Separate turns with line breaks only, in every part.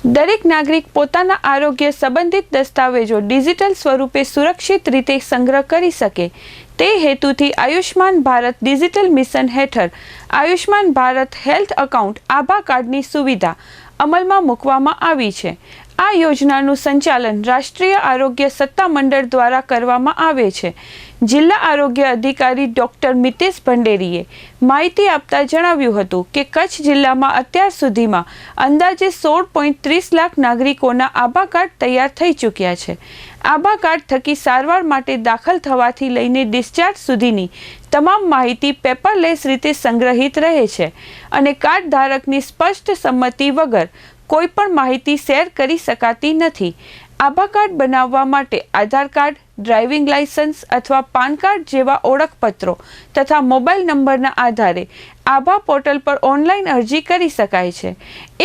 દરેક નાગરિક પોતાના આરોગ્ય સંબંધિત દસ્તાવેજો ડિજિટલ સ્વરૂપે સુરક્ષિત રીતે સંગ્રહ કરી શકે તે હેતુથી આયુષ્માન ભારત ડિજિટલ મિશન હેઠળ આયુષ્માન ભારત હેલ્થ એકાઉન્ટ આભા કાર્ડની સુવિધા અમલમાં મૂકવામાં આવી છે। આ યોજનાનું સંચાલન રાષ્ટ્રીય આરોગ્ય સત્તામંડળ દ્વારા કરવામાં આવે છે। જિલ્લા આરોગ્ય અધિકારી ડોક્ટર મિતેશ ભંડેરીએ માહિતી આપતા જણાવ્યું હતું કે કચ્છ જિલ્લામાં અત્યાર સુધીમાં અંદાજે 16.30 લાખ નાગરિકોના આભા કાર્ડ તૈયાર થઈ ચૂક્યા છે। આભા કાર્ડ થકી સારવાર માટે દાખલ થવાથી લઈને ડિસ્ચાર્જ સુધીની તમામ માહિતી પેપરલેસ રીતે સંગ્રહિત રહે છે અને કાર્ડ ધારકની સ્પષ્ટ સંમતિ વગર કોઈ પણ માહિતી શેર કરી શકાતી નથી। આભા કાર્ડ બનાવવા માટે આધાર કાર્ડ, ડ્રાઇવિંગ લાયસન્સ અથવા પાન કાર્ડ જેવા ઓળખપત્રો તથા મોબાઈલ નંબરના આધારે આભા પોર્ટલ પર ઓનલાઈન અરજી કરી શકાય છે।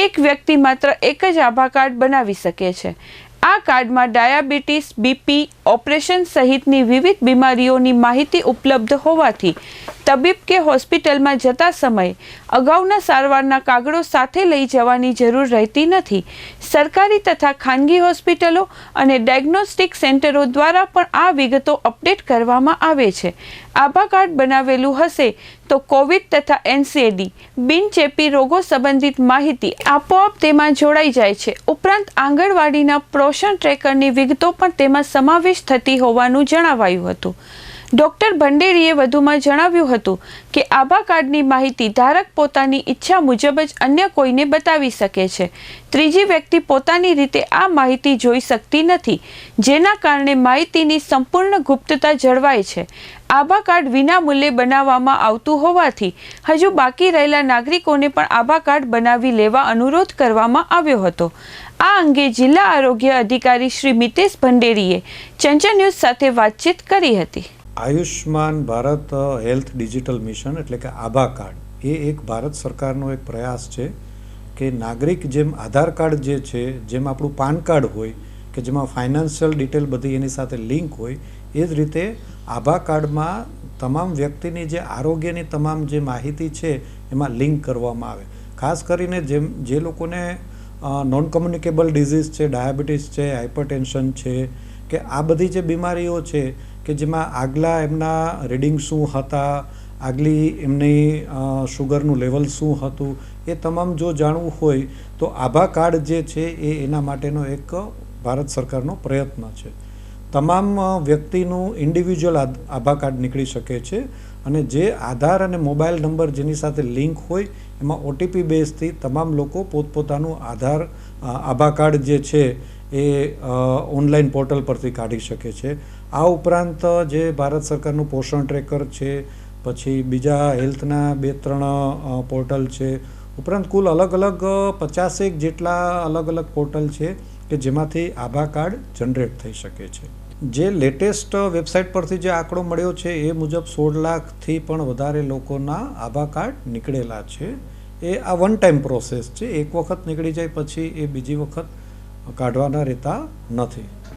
એક વ્યક્તિ માત્ર એક જ આભા કાર્ડ બનાવી શકે છે। આ કાર્ડમાં ડાયાબિટીસ, બીપી, ઓપરેશન સહિતની વિવિધ બીમારીઓની માહિતી ઉપલબ્ધ હોવાથી તબીબ કે હોસ્પિટલમાં જતા સમયે અગાઉના સારવારના કાગળો સાથે લઈ જવાની જરૂર રહેતી નથી। સરકારી તથા ખાનગી હોસ્પિટલો અને ડાયગ્નોસ્ટિક સેન્ટરો દ્વારા પણ આ વિગતો અપડેટ કરવામાં આવે છે। આભા કાર્ડ બનાવેલું હશે તો કોવિડ તથા એનસીડી બિનચેપી રોગો સંબંધિત માહિતી આપોઆપ તેમાં જોડાઈ જાય છે। ઉપરાંત આંગણવાડીના પોષણ ટ્રેકરની વિગતો પણ તેમાં સમાવેશ થતી હોવાનું જણાવાયું હતું। ડોક્ટર ભંડેરીએ વધુમાં જણાવ્યું હતું કે આભા કાર્ડની માહિતી ધારક પોતાની ઈચ્છા મુજબ જ અન્ય કોઈને બતાવી શકે છે। ત્રીજી વ્યક્તિ પોતાની રીતે આ માહિતી જોઈ શકતી નથી, જેના કારણે માહિતીની સંપૂર્ણ ગુપ્તતા જળવાય છે। આભા કાર્ડ વિના મૂલ્યે બનાવવામાં આવતું હોવાથી હજુ બાકી રહેલા નાગરિકોને પણ આભા કાર્ડ બનાવી લેવા અનુરોધ કરવામાં આવ્યો હતો। આ અંગે જિલ્લા આરોગ્ય અધિકારી શ્રી મિતેશ ભંડેરીએ ચંચળ ન્યૂઝ સાથે વાતચીત કરી હતી।
Ayushman Bharat health digital mission એટલે કે આભા કાર્ડ એ એક ભારત સરકારનો એક પ્રયાસ છે કે નાગરિક જેમ આધાર કાર્ડ જે છે, જેમ આપણું પાન કાર્ડ હોય કે જેમાં ફાઇનાન્શિયલ ડિટેલ બધી એની સાથે લિંક હોય, એ જ રીતે આભા કાર્ડમાં તમામ વ્યક્તિની જે આરોગ્યની તમામ જે માહિતી છે એમાં લિંક કરવામાં આવે। ખાસ કરીને જે લોકોને નોન કમ્યુનિકેબલ ડિઝીઝ છે, ડાયાબિટીસ છે, હાઇપરટેન્શન છે કે આ બધી જે બીમારીઓ છે કે જેમાં આગલા એમના રીડિંગ શું હતા, આગલી એમની શુગરનું લેવલ શું હતું, એ તમામ જો જાણવું હોય તો આભા કાર્ડ જે છે એ એના માટેનો એક ભારત સરકારનો પ્રયત્ન છે। તમામ વ્યક્તિનું ઇન્ડિવિજ્યુઅલ આભા કાર્ડ નીકળી શકે છે અને જે આધાર અને મોબાઈલ નંબર જેની સાથે લિંક હોય એમાં ઓટીપી બેઝથી તમામ લોકો પોતપોતાનું આભા કાર્ડ જે છે એ ઓનલાઈન પોર્ટલ પરથી કાઢી શકે છે। આ ઉપરાંત જે ભારત સરકારનું પોષણ ટ્રેકર છે, પછી બીજા હેલ્થના 2-3 પોર્ટલ છે, ઉપરાંત કુલ અલગ અલગ 50 જેટલા અલગ અલગ પોર્ટલ છે કે જેમાંથી આભા કાર્ડ જનરેટ થઈ શકે છે। જે લેટેસ્ટ વેબસાઇટ પરથી જે આંકડો મળ્યો છે એ મુજબ 16 લાખથી પણ વધારે લોકોના આભા કાર્ડ નીકળેલા છે। એ આ વન ટાઈમ પ્રોસેસ છે, એક વખત નીકળી જાય પછી એ બીજી વખત કાઢવાના રહેતા નથી।